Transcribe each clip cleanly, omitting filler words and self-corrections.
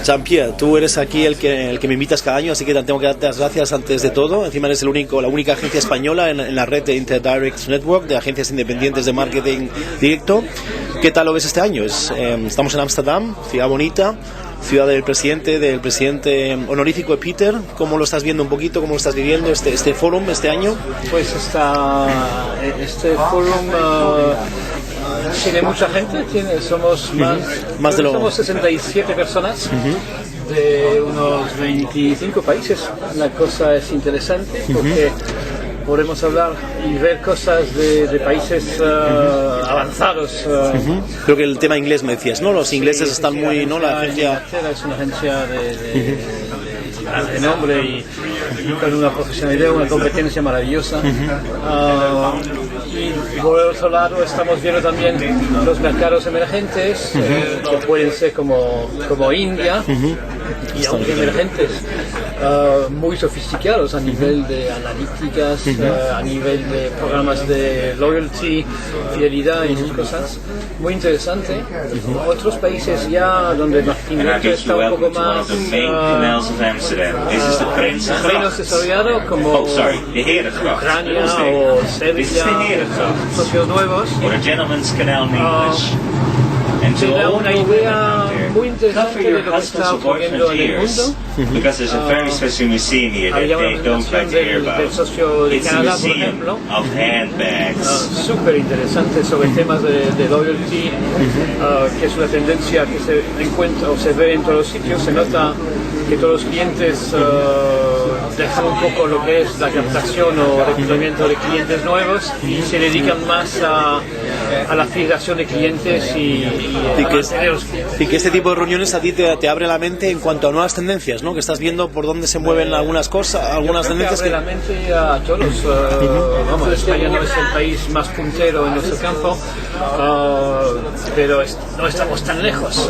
Jean-Pierre, tú eres aquí el que me invitas cada año, así que tengo que darte las gracias antes de todo. Encima eres la única agencia española en la red de InterDirect Network de agencias independientes de marketing directo. ¿Qué tal lo ves este año? Estamos en Ámsterdam, ciudad bonita, ciudad del presidente honorífico de Pieter. ¿Cómo lo estás viendo un poquito? ¿Cómo lo estás viviendo este fórum este año? Pues este fórum tiene mucha gente, somos somos 67 personas de unos 25 países. La cosa es interesante porque podemos hablar y ver cosas de países avanzados. Creo que el tema inglés me decías, ¿no? Los ingleses están muy, ¿no? La agencia es una agencia de nombre y con una profesionalidad, una competencia maravillosa. Y por el otro lado estamos viendo también los mercados emergentes, que pueden ser como India, y aunque emergentes, muy sofisticados a nivel de analíticas, a nivel de programas de loyalty, fidelidad y esas cosas, muy interesante. Otros países ya donde marketing está un poco más menos desarrollado, como Ucrania o Serbia, socios nuevos. Te da una idea muy interesante de lo que está ocurriendo en el mundo. Había una presentación del socio de Canadá, por ejemplo, súper interesante sobre temas de loyalty, que es una tendencia que se encuentra o se ve en todos los sitios. Se nota que todos los clientes dejan un poco lo que es la captación o reclutamiento de clientes nuevos y se dedican más a la fidelización de clientes y que este tipo de reuniones a ti te abre la mente en cuanto a nuevas tendencias, ¿no? Que estás viendo por dónde se mueven algunas cosas, algunas tendencias que abre la mente a todos. Vamos, España no es el país más puntero en nuestro campo, pero no estamos tan lejos.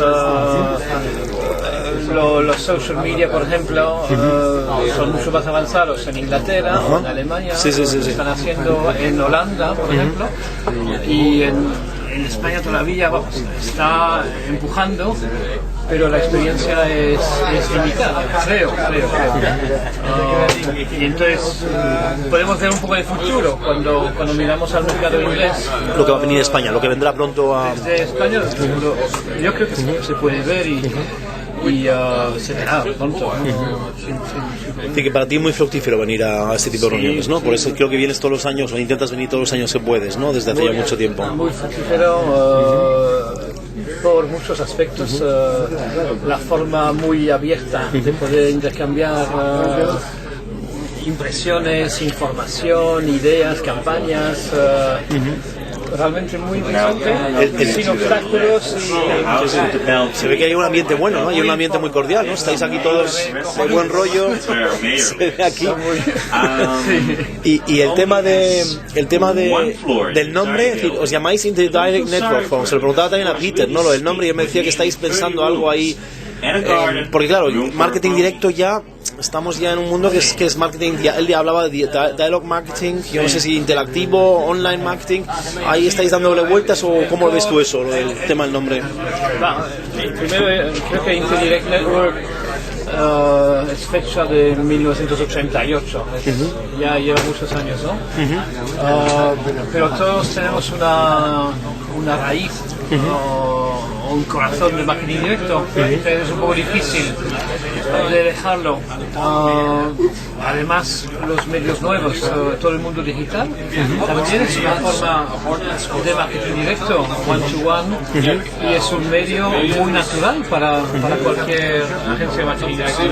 Los social media, por ejemplo, son mucho más avanzados en Inglaterra o en Alemania, se están haciendo en Holanda, por ejemplo, y en España todavía está empujando, pero la experiencia es limitada, creo. Y entonces podemos ver un poco de futuro cuando miramos al mercado inglés. Lo que va a venir de España, lo que vendrá pronto a... Desde España, yo creo que se puede ver y se verá pronto. Así que para ti es muy fructífero venir a este tipo de reuniones, ¿no? Por eso creo que vienes todos los años o intentas venir todos los años que puedes, ¿no? Desde hace ya mucho tiempo. Muy fructífero por muchos aspectos, la forma muy abierta de poder intercambiar impresiones, información, ideas, campañas. Realmente muy interesante, sin obstáculos se ve que hay un ambiente bueno, ¿no? Hay un ambiente muy cordial, ¿no? Estáis aquí todos de buen rollo, se ve aquí. Y el tema del nombre, es decir, os llamáis InterDirect Network, como se lo preguntaba también a Pieter, ¿no? Lo del nombre, y él me decía que estáis pensando algo ahí, porque claro, marketing directo ya estamos ya en un mundo que es marketing. Él ya hablaba de dialogue marketing, yo no sé si interactivo, online marketing. ¿Ahí estáis dándole vueltas o cómo lo ves tú eso, el tema del nombre? Primero, creo que InterDirect Network es fecha de 1988, ya lleva muchos años, ¿no? Pero todos tenemos una raíz o un corazón de marketing directo, entonces es un poco difícil de dejarlo. Además, los medios nuevos, todo el mundo digital, también es una forma de marketing directo, one-to-one, y es un medio muy natural para cualquier agencia de marketing directo.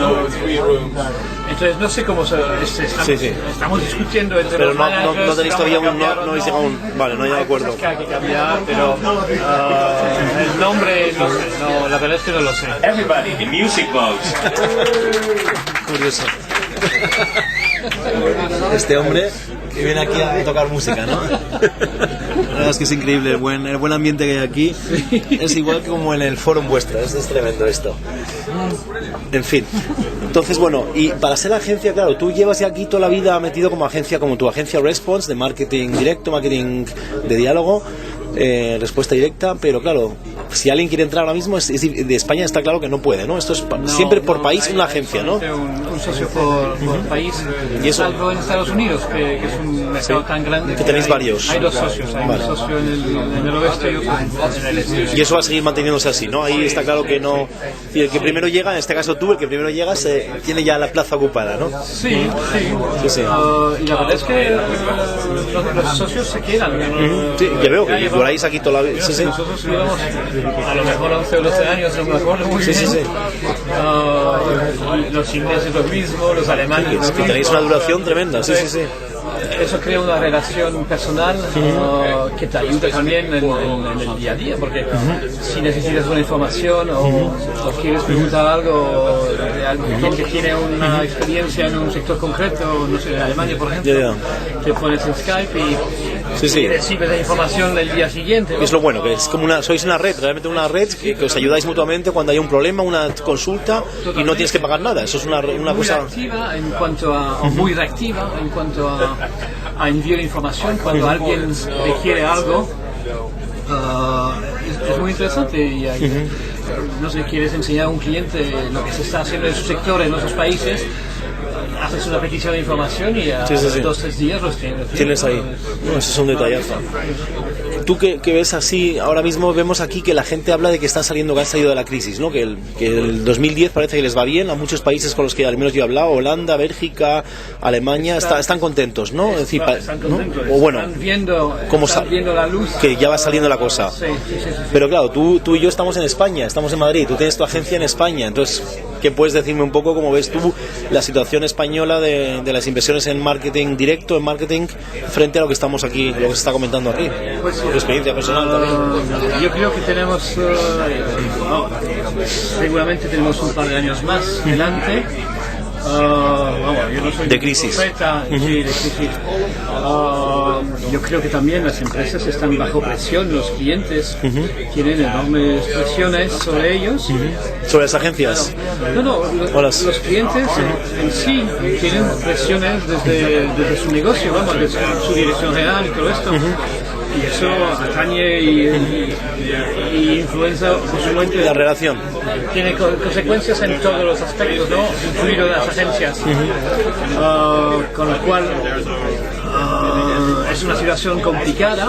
Entonces no sé cómo estamos discutiendo entre pero los managers. No tenéis todavía no habéis llegado a un... Vale, no hay de acuerdo. Hay que cambiar, pero el nombre, no sé, la verdad es que no lo sé. Everybody, the music box. Curioso. Este hombre que viene aquí a tocar música, ¿no? La verdad es que es increíble el buen ambiente que hay aquí. Es igual que como en el forum vuestro. Es tremendo esto. En fin. Entonces, bueno, y para ser agencia, claro, tú llevas ya aquí toda la vida metido como agencia, como tu agencia Response, de marketing directo, marketing de diálogo, respuesta directa, pero claro, si alguien quiere entrar ahora mismo, de España está claro que no puede, ¿no? Esto es siempre por país una agencia, ¿no? Un socio por país, ¿Y eso? salvo en Estados Unidos, que es un mercado tan grande. Que tenéis varios. Hay dos socios, hay un socio en el oeste y otro en el este. Y eso va a seguir manteniéndose así, ¿no? Ahí está claro que no... Y el que primero llega, en este caso tú, el que primero llega, tiene ya la plaza ocupada, ¿no? Sí. Y la verdad es que los socios se quedan. Sí, ya veo que duráis aquí toda la vida. Sí. Nosotros llevamos a lo mejor 11 o 12 años, no me acuerdo muy bien. Sí. Los ingleses lo mismo, los alemanes lo mismo. Tenéis una duración tremenda, sí. Eso crea una relación personal que te ayuda también en el día a día, porque si necesitas una información o quieres preguntar algo de alguien que tiene una experiencia en un sector concreto, no sé, en Alemania por ejemplo, te pones en Skype y recibes la información el día siguiente, ¿no? Es lo bueno, que es como sois una red, realmente una red que os ayudáis mutuamente cuando hay un problema, una consulta. Totalmente. Y no tienes que pagar nada. Eso es una cosa reactiva en cuanto a muy reactiva en cuanto a enviar información cuando alguien requiere algo. Es muy interesante y no sé, quieres enseñar a un cliente lo que se está haciendo en su sector en otros países, haces una petición de información y a 2-3 días los tienes ahí. Eso es un detallazo. Tú que ves así, ahora mismo vemos aquí que la gente habla de que han salido de la crisis, ¿no? Que el 2010 parece que les va bien a muchos países con los que al menos yo he hablado, Holanda, Bélgica, Alemania, están contentos, ¿no? Es decir, ¿no? O bueno, están viendo la luz, que ya va saliendo la cosa. Sí. Pero claro, tú y yo estamos en España, estamos en Madrid, tú tienes tu agencia en España, entonces, ¿qué puedes decirme un poco cómo ves tú la situación española de las inversiones en marketing directo, en marketing, frente a lo que estamos aquí, lo que se está comentando aquí? Pues, tu experiencia personal también. Yo creo que tenemos, seguramente tenemos un par de años más delante. Yo no soy de crisis. Yo creo que también las empresas están bajo presión, los clientes tienen enormes presiones sobre ellos. ¿Sobre las agencias? Los clientes en sí tienen presiones desde su negocio, desde su dirección general y todo esto. Y eso atañe y influencia posiblemente la relación. Tiene consecuencias en todos los aspectos, ¿no? Incluido las agencias. Con lo cual es una situación complicada.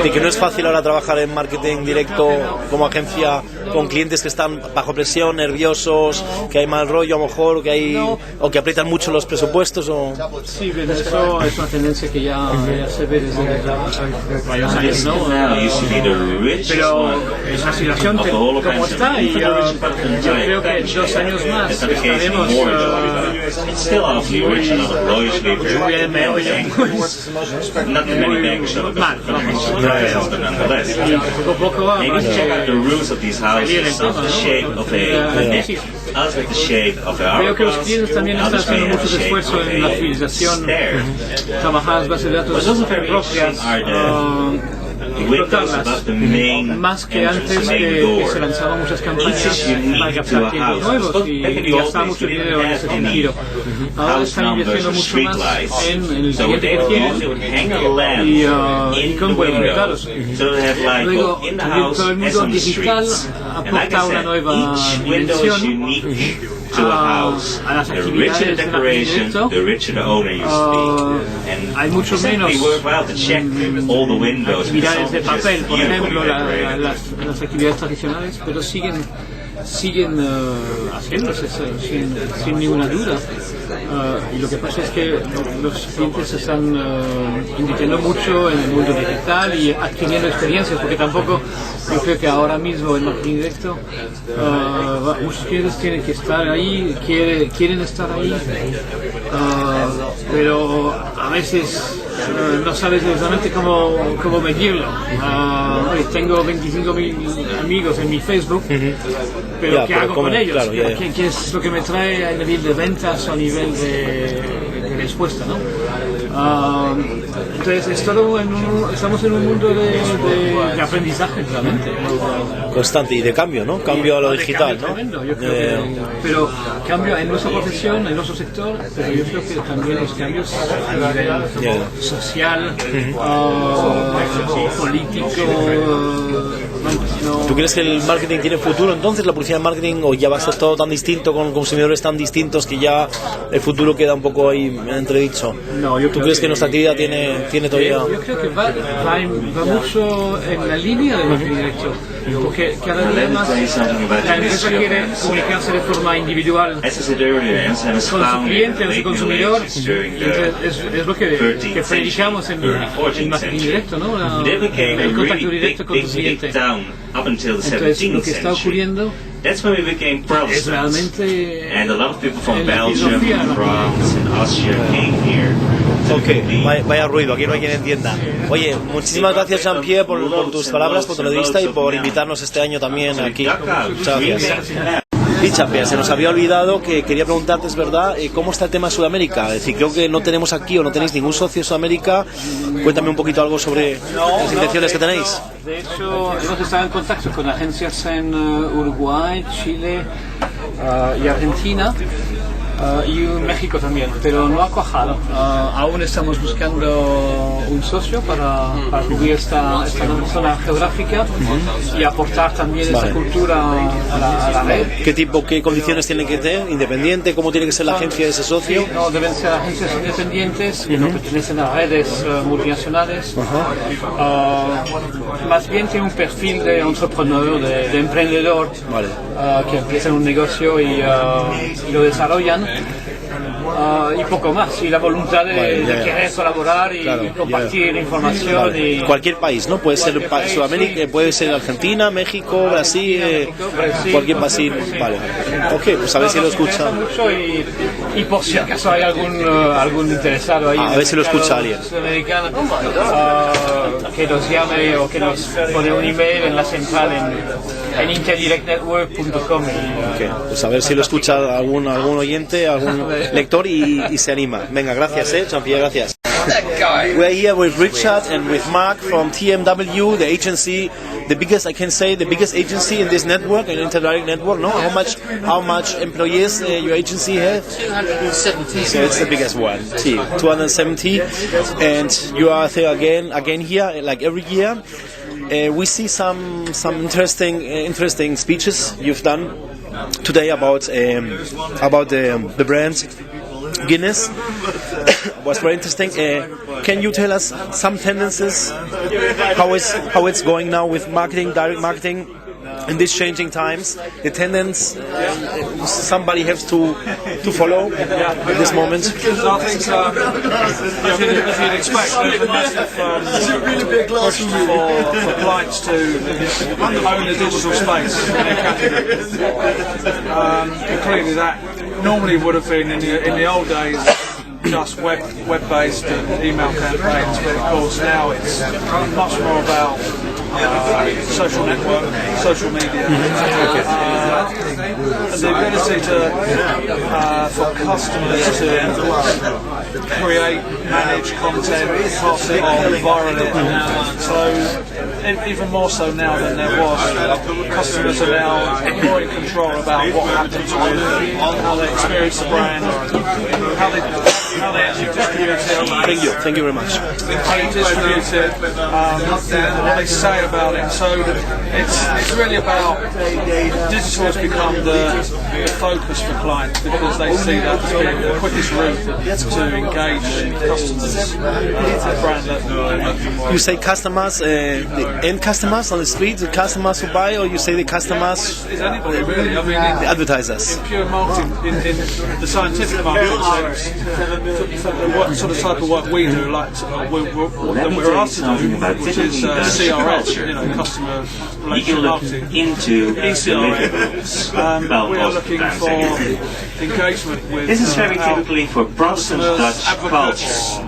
Y que no es fácil ahora trabajar en marketing directo como agencia con clientes que están bajo presión, nerviosos, que hay mal rollo a lo mejor, o que aprietan mucho los presupuestos. Sí, pero eso es una tendencia que ya se ve desde varios años, ¿no? Pero es una situación como está y yo creo que en 2 años más estaremos mal, y poco a poco va a salir el tema, ¿no? Creo que los clientes también están haciendo mucho esfuerzo en la fidelización, trabajar las bases de datos propias, explotarlas, más que antes que se lanzaban muchas campañas para captar clientes nuevos y gastar mucho dinero en ese sentido. Ahora están invirtiendo mucho más en el cliente que tienen y con buenos resultados. Luego, también todo el mundo digital aporta una nueva dimensión a las actividades de marketing directo. Hay mucho menos actividades de papel, por ejemplo, las actividades tradicionales, pero siguen haciéndose sin ninguna duda. Y lo que pasa es que los clientes se están invirtiendo mucho en el mundo digital y adquiriendo experiencias, porque tampoco yo creo que ahora mismo en marketing directo muchos clientes tienen que estar ahí, quieren estar ahí, pero a veces no sabes exactamente cómo medirlo. Tengo 25.000 amigos en mi Facebook, pero ¿qué hago con ellos? Claro, ¿Qué es lo que me trae a nivel de ventas o a nivel de respuesta, ¿no? Entonces estamos en un mundo de aprendizaje realmente constante y de cambio, ¿no? Cambio a lo digital, ¿no? Tremendo, yo creo pero cambio en nuestra profesión, en nuestro sector, pero yo creo que también los cambios a nivel social, político, ¿Tú crees que el marketing tiene futuro entonces, la publicidad de marketing, o ya va a ser todo tan distinto, con consumidores tan distintos, que ya el futuro queda un poco ahí entredicho? No, yo ¿Tú crees que nuestra actividad tiene todavía...? Yo creo que va mucho en la línea del marketing directo, porque cada vez más la empresa quiere comunicarse de forma individual con su cliente o su consumidor, y es lo que predicamos en marketing directo, ¿no? El contacto directo con tu cliente. Entonces, lo que está ocurriendo es realmente la filosofía. Ok, vaya ruido, aquí no hay quien entienda. Oye, muchísimas gracias, Jean-Pierre, por tus palabras, por tu entrevista y por invitarnos este año también aquí. Muchas gracias. Y Jean-Pierre, se nos había olvidado que quería preguntarte, es verdad, ¿cómo está el tema de Sudamérica? Es decir, creo que no tenemos aquí, o no tenéis ningún socio de Sudamérica. Cuéntame un poquito algo sobre las intenciones que tenéis. De hecho, hemos estado en contacto con agencias en Uruguay, Chile y Argentina. Y México también, pero no ha cuajado. Aún estamos buscando un socio para cubrir esta zona geográfica y aportar también esta cultura a la red. ¿Qué condiciones tienen que tener? ¿Independiente? ¿Cómo tiene que ser la agencia de ese socio? No, deben ser agencias independientes que no pertenecen a redes multinacionales. Más bien tiene un perfil de entrepreneur, de emprendedor, vale. Que empiezan un negocio y lo desarrollan. Y poco más, y la voluntad de querer colaborar y compartir información. Vale. Y cualquier país, ¿no? Puede ser Sudamérica, puede ser Argentina, México, Brasil, cualquier país. Vale. Ok, pues a ver si lo escucha. Y por si acaso hay algún interesado ahí. A ver si lo escucha alguien. Que nos llame o que nos pone un email en la central en interdirectnetwork.com. Okay, pues a ver si lo escucha algún oyente, algún lector y se anima. Venga, gracias, Jean-Pierre, gracias. We're here with Richard and with Marc from TMW, the agency, the biggest agency in this network, an InterDirect network. No, how much employees your agency has? 270. So it's the biggest one, 270, and you are there again here, like every year. We see some interesting speeches you've done today about the brand Guinness. Was very interesting. Can you tell us some tendencies, how it's going now with direct marketing in these changing times? The tendency somebody has to follow at this moment. I think, as you'd expect, there's a massive push for clients to own the digital space in their category. Clearly, that normally would have been in the old days just web-based email campaigns, but of course now it's much more about social network, social media, and the ability for customers to create, manage content, pass it on, viral it. So even more so now than there was, customers are now more in control about what happens to them, how they experience the brand, how they actually distribute it. Thank you very much. How they distribute it, what they say about it. So it's really about digital has become the focus for clients because they see that as being the quickest route to engage customers at brand level. You say customers, the end customers on the street, the customers who buy, or you say the customers? It's anybody really. I mean, the advertisers. In pure marketing, in the scientific marketing sense, what sort of type of work we do, like we're asked to do, which is CRM, customer relationship marketing, ECRM. We are looking for engagement with. This is very typically for Brusken Dutch culture.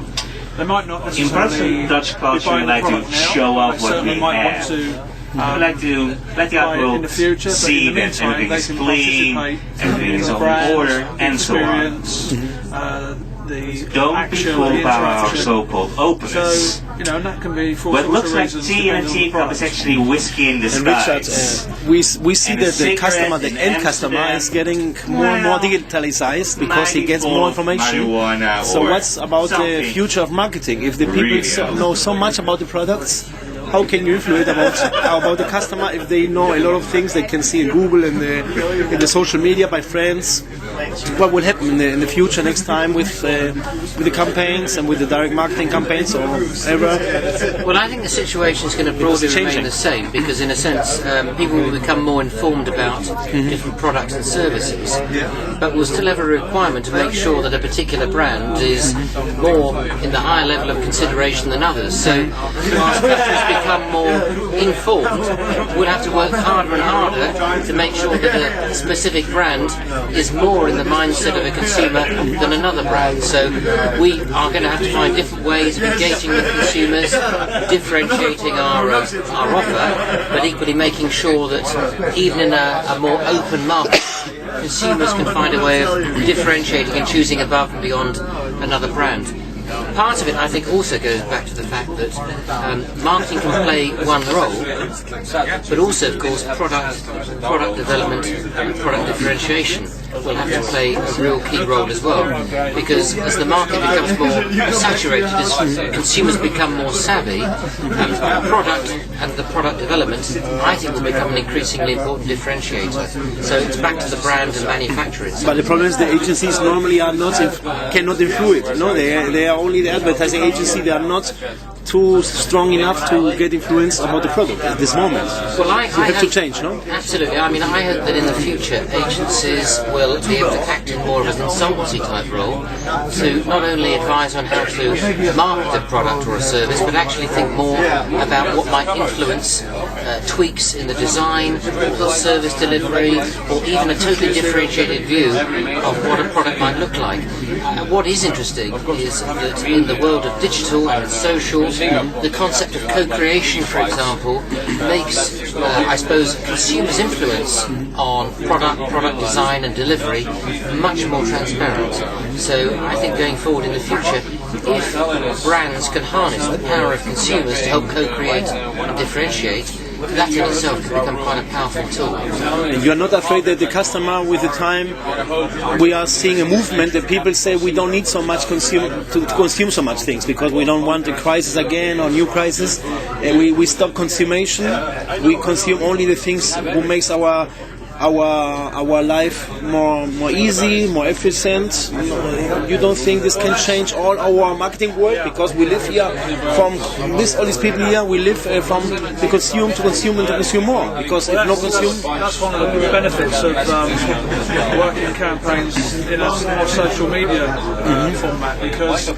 They might not in Brusken Dutch culture, we like to show off what we have. We like to let the world see that everything is clean, everything is on order, and so on. Don't be fooled by our so-called openness. That can be for what looks like tea in a teacup is actually whiskey in disguise. We see that the end customer is getting more and more digitalized because he gets more information. So what's about the future of marketing? If the people know so much about the products, how can you influence about the customer if they know a lot of things they can see in Google and in the social media by friends? What will happen in the future next time with the campaigns and with the direct marketing campaigns or ever? Well, I think the situation is going to broadly remain the same, because in a sense people will become more informed about different products and services, but we'll still have a requirement to make sure that a particular brand is more in the higher level of consideration than others. So as customers become more informed, we'll have to work harder and harder to make sure that a specific brand is more in the mindset of a consumer than another brand. So we are going to have to find different ways of engaging with consumers, differentiating our offer, but equally making sure that even in a more open market, consumers can find a way of differentiating and choosing above and beyond another brand. Part of it, I think, also goes back to the fact that marketing can play one role, but also, of course, product development and product differentiation will have to play a real key role as well, because as the market becomes more saturated, as consumers become more savvy, product and the product development, I think, will become an increasingly important differentiator. So it's back to the brand and manufacturing. But the problem is the agencies normally are cannot influence it. No, they are only the advertising agency. They are not too strong enough to get influence about the product at this moment. Well, I have to change, no? Absolutely. I mean, I hope that in the future agencies will be able to act in more of an consultancy type role to not only advise on how to market a product or a service, but actually think more about what might influence tweaks in the design, or service delivery, or even a totally differentiated view of what a product might look like. What is interesting is that in the world of digital and social, the concept of co-creation, for example, makes, I suppose, consumers' influence on product design and delivery much more transparent. So I think going forward in the future, if brands can harness the power of consumers to help co-create and differentiate, that in itself can become quite a powerful tool. And you are not afraid that the customer, with the time, we are seeing a movement that people say we don't need so much to consume so much things because we don't want a crisis again or new crisis. We stop consumption. We consume only the things who makes our life more easy, more efficient. You don't think this can change all our marketing work, because we live here from all these people here. We live from the consume to consume and to consume more. Because if no consume, that's one of the benefits of working campaigns in a more social media format, because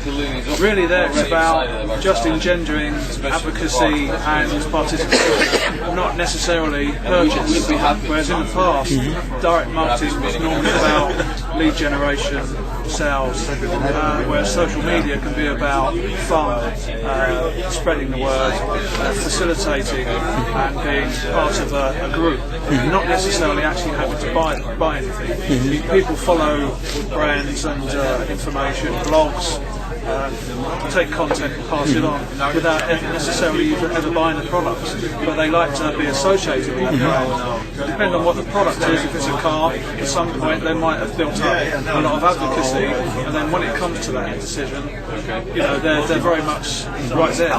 really there it's about just engendering advocacy and participation, not necessarily purchase. Whereas in the past, direct marketing was normally about lead generation, sales, whereas social media can be about fun, spreading the word, facilitating and being part of a group, not necessarily actually having to buy anything. People follow brands and information, blogs, take content and pass it on without necessarily ever buying the product, but they like to be associated with the brand. Depending on what the product is, if it's a car, at some point they might have built up a lot of advocacy, and then when it comes to that decision, they're very much right there.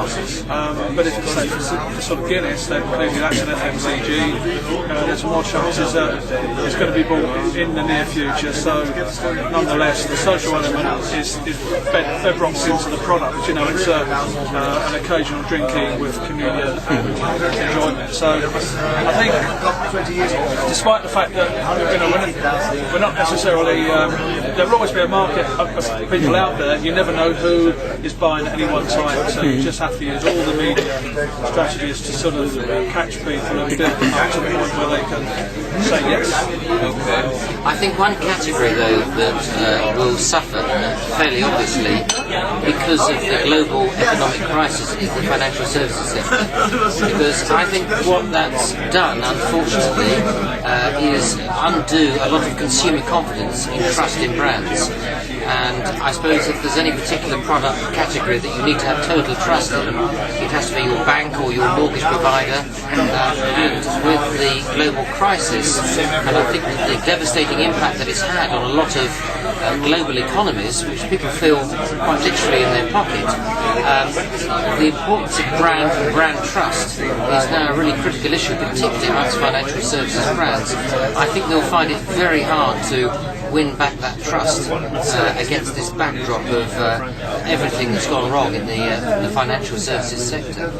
But if it's, say, for sort of Guinness, then clearly that's an FMCG. There's more chances that it's going to be bought in the near future. So nonetheless, the social element is bedrocks into the product. It's an occasional drinking with communion and enjoyment. So I think, despite the fact that we're not necessarily, there will always be a market of people out there. You never know who is buying at any one time, so you just have to use all the media strategies to sort of catch people and build them up to the point where they can say yes. I think one category, though, that will suffer fairly obviously because of the global economic crisis is the financial services sector. Because I think what that's done, unfortunately, is undo a lot of consumer confidence in trust in brands. And I suppose if there's any particular product category that you need to have total trust in, it has to be your bank or your mortgage provider. And with the global crisis, and I think that the devastating impact that it's had on a lot of global economies, which people feel quite literally in their pocket. The importance of brand and brand trust is now a really critical issue, particularly amongst financial services brands. I think they'll find it very hard to win back that trust against this backdrop of everything that's gone wrong in the financial services sector.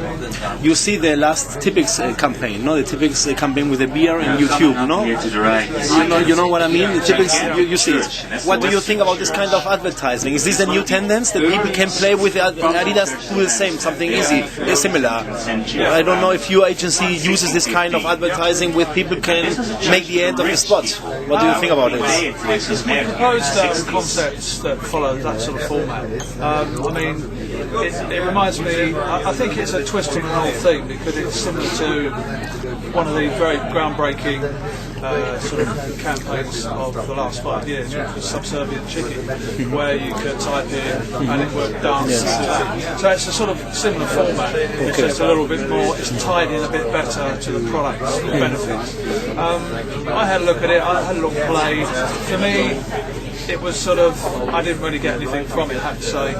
You see the last Typics campaign, no? The Typics campaign with the beer and YouTube, no? You know what I mean? The Typics, you see it. What do you think about this kind of advertising? Is this a new tendency that people can play with Adidas, do the same, something easy, similar? I don't know if your agency uses this kind of advertising with people can make the end of the spot. What do you think about it? We proposed concepts that follow that sort of format. I mean, it reminds me, I think it's a twist on an old theme because it's similar to one of the very groundbreaking sort of campaigns of the last 5 years, which was Subservient Chicken, where you could type in and it would dance. So it's a sort of similar format. It's just a little bit more, it's tied in a bit better to the product's benefits. I had a look at it, I had a look play. For me, it was sort of, I didn't really get anything from it, I have to say.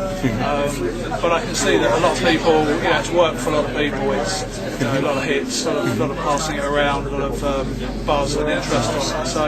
But I can see that a lot of people, it's worked for a lot of people. It's a lot of hits, a lot of passing it around, a lot of buzz and interest on it. So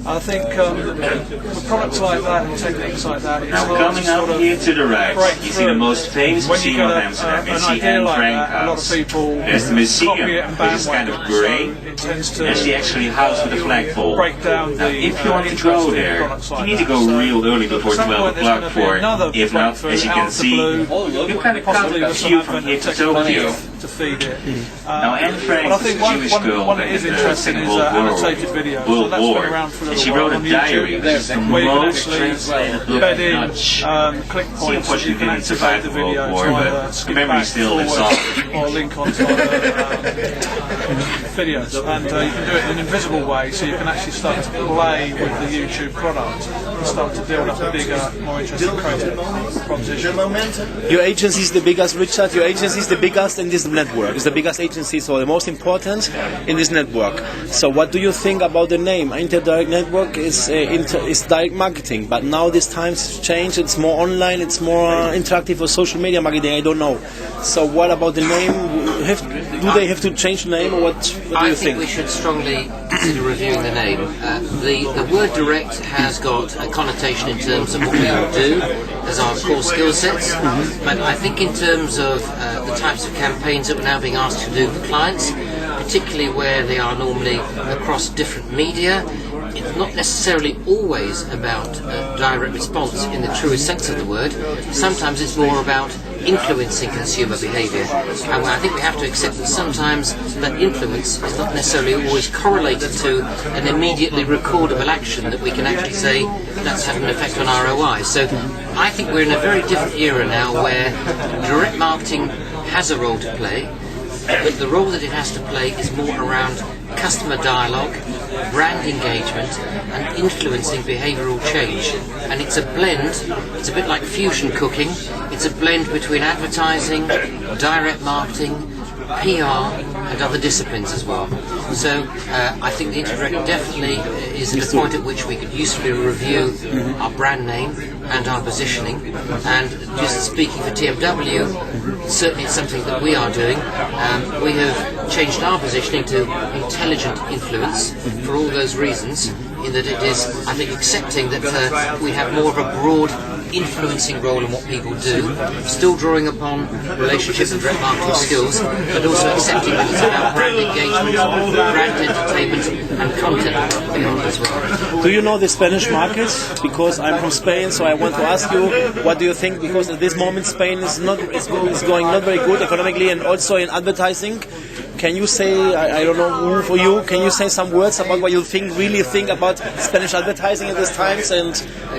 I think with products like that and techniques like that, it's coming sort up of here to the right, you see the most famous when you museum of get Amsterdam. You an see idea Anne like Frank that, a lot of House. people There's the museum, copy it and which is kind of bandwagon, grey. so it tends to There's the actually house with the flagpole. break down Now, the if you want to interest go in there, products like you need to that. go So real early before at some 12 point there's o'clock going to be for it. another If not, breakthrough as you out can of the see, blue, you kind of possibly come a with some few advent from here of to technology Tokyo. to feed it. Now, Anne Frank But I was think a Jewish girl one that is in the interesting Second is World War. annotated videos. So World that's War. been around for a And little she while wrote a on diary, YouTube, which is the where you can most actually translated book bed in in Dutch. click She points that you unfortunately can didn't survive activate the the World video War, to but either the skip memory back, still lives forward, on. or link onto other videos. And you can do it in an invisible way, so you can actually start to play with the YouTube product and start to build up a bigger, more interesting creative proposition. Your agency is the biggest, Richard. Your agency is the biggest in this network. It's the biggest agency, so the most important in this network. So what do you think about the name? InterDirect Network is direct marketing, but now this time's changed. It's more online, it's more interactive for social media marketing. I don't know. So what about the name? Do they have to change the name, or what do you think? I think we should strongly consider reviewing the name. The word direct has got a connotation in terms of what we all do as our core skill sets, but I think in terms of the types of campaigns that we're now being asked to do with clients, particularly where they are normally across different media, it's not necessarily always about direct response in the truest sense of the word. Sometimes it's more about influencing consumer behaviour, and I think we have to accept that sometimes that influence is not necessarily always correlated to an immediately recordable action that we can actually say that's having an effect on ROI. So I think we're in a very different era now where direct marketing has a role to play, but the role that it has to play is more around customer dialogue, brand engagement, and influencing behavioural change. And it's a blend, it's a bit like fusion cooking, it's a blend between advertising, direct marketing, PR, and other disciplines as well. So I think the InterDirect definitely is at a point at which we could usefully review our brand name and our positioning. And just speaking for TMW, certainly it's something that we are doing. We have changed our positioning to intelligent influence for all those reasons, in that it is, I think, accepting that we have more of a broad influencing role in what people do, still drawing upon relationships and direct marketing skills, but also accepting that it's about brand engagement, brand entertainment, and content beyond as well. Do you know the Spanish market? Because I'm from Spain, so I want to ask you, what do you think? Because at this moment Spain is going not very good economically and also in advertising. Can you say, I don't know who for you, can you say some words about what you really think about Spanish advertising at this times and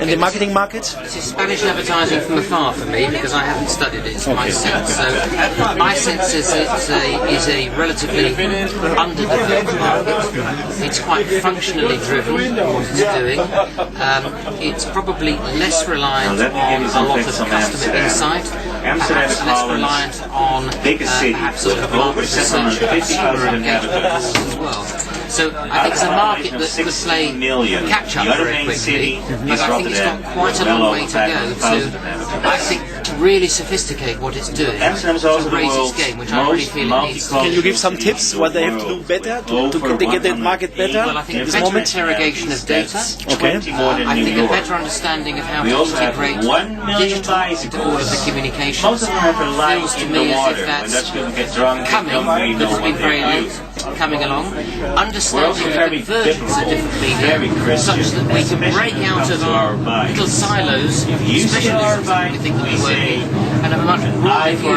the marketing market? This is Spanish advertising from afar for me, because I haven't studied it, it's my sense. So my sense is it is a relatively underdeveloped market. It's quite functionally driven in what it's doing. It's probably less reliant on a lot of customer insight, perhaps less reliant on biggest city perhaps sort of with over market research 750,000 engagement inhabitants. as well. So I think it's a market that could play catch up very quickly, but I think it's got quite a long way to go to, I think, really sophisticate what it's doing to raise its game, which I really feel it needs. Can you give some tips what they have to do better to get that market better? Well, I think better interrogation of data. Okay. I think a better understanding of how to integrate digital into all of the communication. Feels to me as if that's coming, but it's been very late coming along. Understanding the convergence of different media, such that we can break out of our little silos, specialisms that we think that we work in, and have a much broader view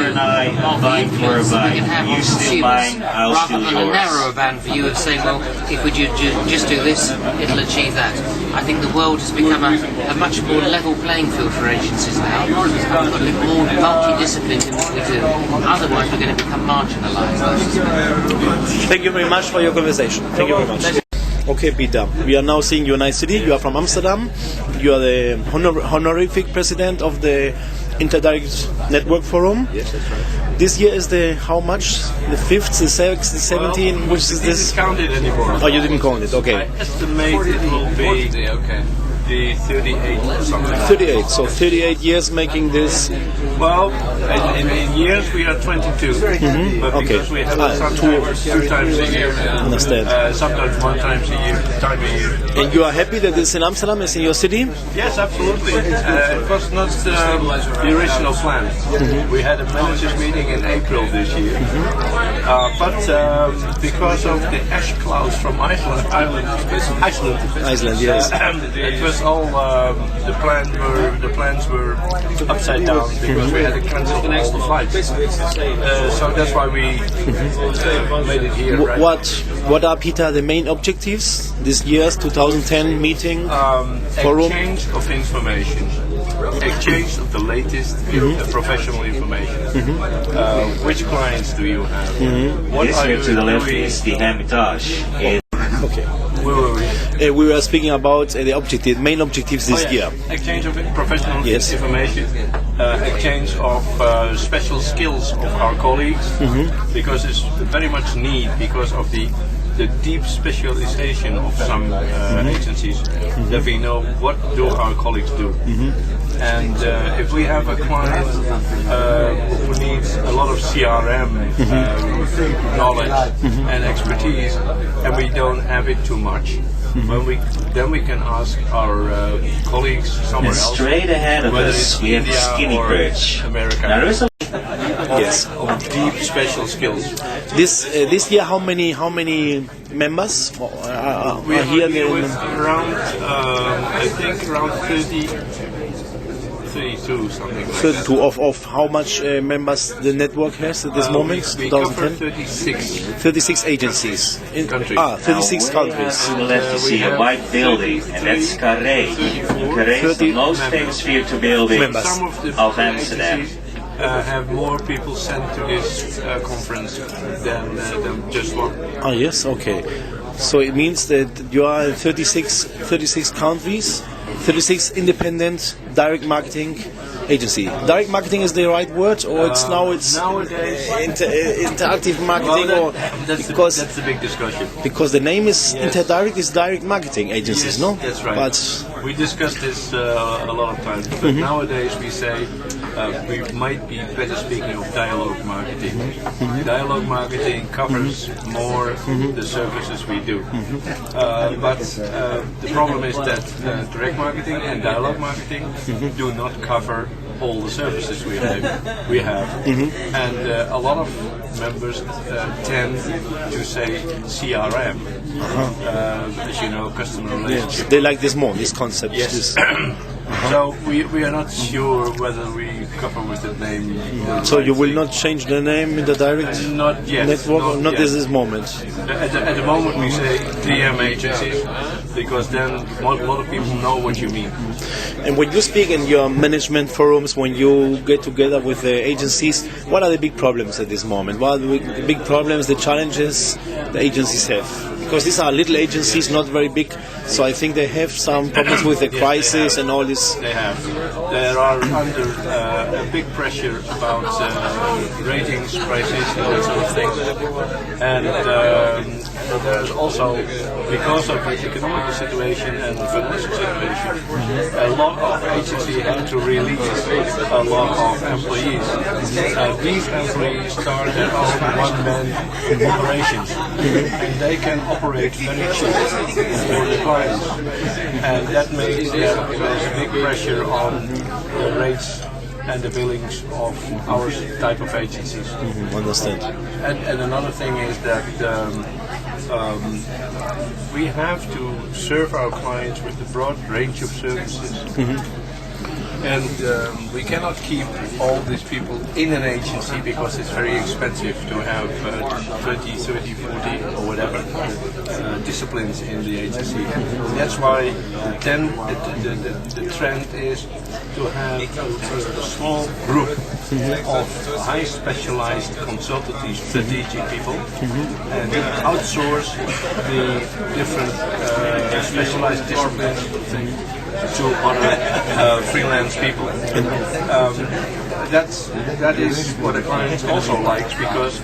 of the influence that we can have on consumers, rather than a narrower band view of saying, well, if we just do this, it'll achieve that. I think the world has become a much more level playing field for agencies now. We've got to be more multidisciplined in what we do. Otherwise, we're going to become marginalised. Thank you very much for your conversation. Thank you very much. Okay, Pieter, we are now seeing you in a nice city. You are from Amsterdam. You are the honorific president of the InterDirect Network Forum. Yes, that's right. This year is the how much? The 5th, the 6th, the 17th? Well, which is this? Didn't count it anymore. Oh, you didn't count it, okay. I estimate it will be the 38 or something. 38, so 38 years making this. Well, in years we are 22, but because we have it sometimes two times a year, Understand. sometimes one time a year. And you are happy that it's in Amsterdam, it's in your city? Yes, absolutely. It was not the original plan. We had a managers meeting in April this year, but because of the ash clouds from Iceland, yes. It was all the plans were upside down because we had to cancel all the flights. So that's why we made it here. Right? What are, Pieter, the main objectives this year's 2010 meeting forum? Exchange of information, exchange of the latest professional information. Which clients do you have? What This are here you to the left doing? is the Hermitage. Okay. Where were we? We were speaking about the main objectives this year. Exchange of professional Yes. information, exchange of special skills of our colleagues, because it's very much need because of the deep specialization of some agencies, that we know what do our colleagues do. And if we have a client who needs a lot of CRM knowledge and expertise, and we don't have it too much, then we can ask our colleagues somewhere And else. straight ahead of whether us, it's we have the India Skinny or Bridge. America. Now there is a Yes. Of deep special skills. This year, how many members are We are here? here with around, I think around 32, something like that. Of how much members the network has at this moment? We cover 2010. 36. 36 agencies in Countries. 36 countries. To the left you see a white building, and that's Carré. Carré is the most famous theatre building Members. Some of the of Amsterdam. agencies have more people sent to this conference than just one. Ah, yes, okay. So it means that you are in 36 countries, 36 independent direct marketing agency. Direct marketing is the right word, or it's nowadays interactive marketing, or That's the big discussion. because the name is InterDirect is direct marketing agencies, Yes, no? that's right. But We discussed this a lot of times, but nowadays we say we might be better speaking of dialogue marketing. Dialogue marketing covers more the services we do. But the problem is that direct marketing and dialogue marketing do not cover all the services we have. And a lot of members tend to say CRM, as you know, customer relationship. they like this more, this concept. Yes. This- So we are not sure whether we cover with the name. so you will not change the name in the direct Not yet. network, or not yet. at this moment. At the moment we say DM agencies, because then a lot of people know what you mean. And when you speak in your management forums, when you get together with the agencies, what are the big problems at this moment? What are the big problems, the challenges the agencies have? Because these are little agencies, not very big, so I think they have some problems with the crisis and all this. They have. They are under a big pressure about ratings, prices, and that sort of thing. And there's also, because of the economic situation and the financial situation, a lot of agencies have to release a lot of employees. These employees start their own one-man operations, and they can operate very cheap for the clients, and that makes there's a big pressure on the rates and the billings of our type of agencies. Understand. And another thing is that we have to serve our clients with a broad range of services. And we cannot keep all these people in an agency because it's very expensive to have 20, 30, 40 or whatever disciplines in the agency. That's why then the trend is to have a small group of high specialized consultancy strategic people and outsource the different specialized disciplines to other freelance people. That is what a client also likes, because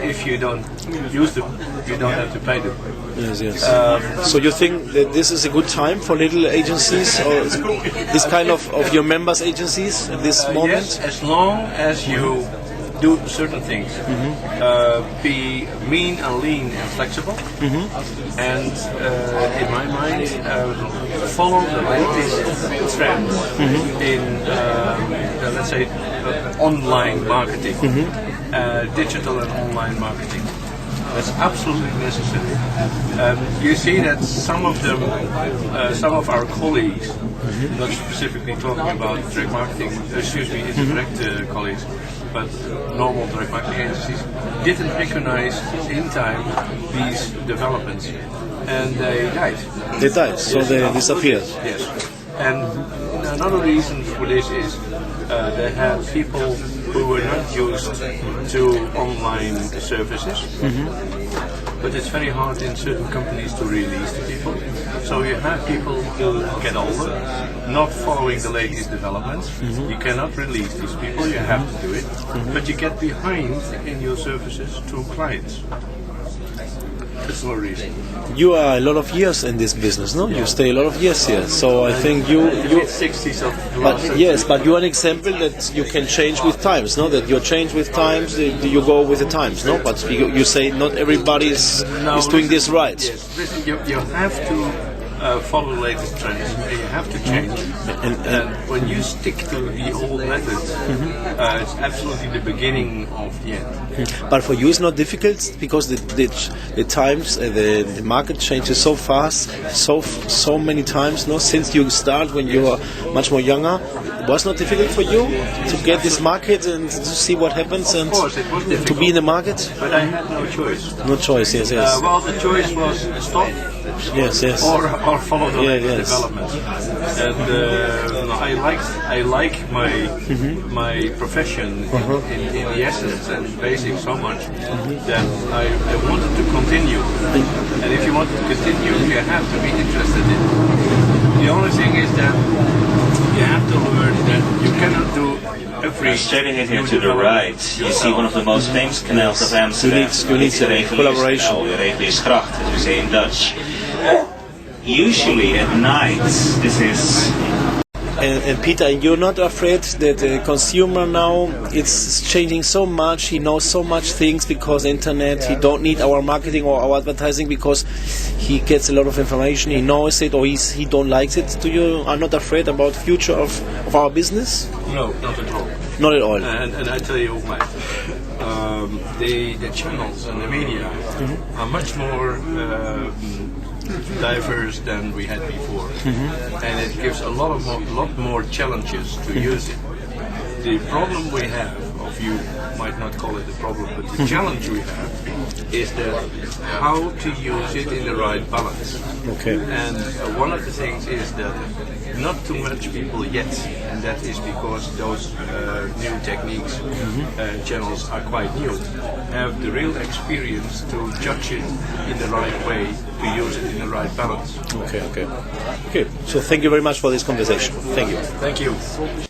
if you don't use them, you don't have to pay them. Yes. So you think that this is a good time for little agencies, or this kind of your members' agencies at this moment? Yes, as long as you do certain things. Be mean and lean and flexible, and in my mind, follow the latest trends in, let's say, online marketing, digital and online marketing. That's absolutely necessary. You see that some of them, some of our colleagues, not specifically talking about direct marketing, InterDirect colleagues, but normal direct marketing agencies, didn't recognize in time these developments, and they died. They died, so they disappeared. Yes. And another reason for this is they had people who were not used to online services. But it's very hard in certain companies to release the people. So you have people who get older, not following the latest developments. You cannot release these people, you have to do it. But you get behind in your services to clients. That's no reason. You are a lot of years in this business, no? You stay a lot of years here, so I think you 60s of the last century. Yes, but you're an example that you can change with times, no? That you change with times, you go with the times, no? But you say not everybody is doing this right. Yes, listen, you have to follow the latest trends, and you have to change. And when you stick to the old methods, it's absolutely the beginning of the end. But for you, it's not difficult because the times, the market changes so fast, so many times. No, since you start when you are much more younger, it was not difficult for you to get this market and to see what happens and of course, it was difficult, to be in the market. But I had no choice. No choice. Yes. Well, the choice was stop. Yes. Or follow the latest developments. And I like my profession in the essence and basic so much that I wanted to continue. And if you want to continue, you have to be interested in it. The only thing is that you have to learn that you cannot do every. Straight ahead here to the right, you see one of the most famous canals of Amsterdam. You need collaboration. The Reguliersgracht, as we say in Dutch. Usually at night, this is. And Pieter, you're not afraid that the consumer now, it's changing so much, he knows so much things because internet, he don't need our marketing or our advertising because he gets a lot of information, he knows it or he don't like it. You are not afraid about the future of our business? No, not at all. Not at all. And I tell you why. The channels and the media are much more diverse than we had before, and it gives a lot more challenges to use it. The problem we have, or you might not call it a problem, but the challenge we have is that how to use it in the right balance. Okay. And one of the things is that not too much people yet, and that is because those new techniques, channels are quite new, have the real experience to judge it in the right way, to use it in the right balance. Okay. So thank you very much for this conversation. Thank you. Thank you.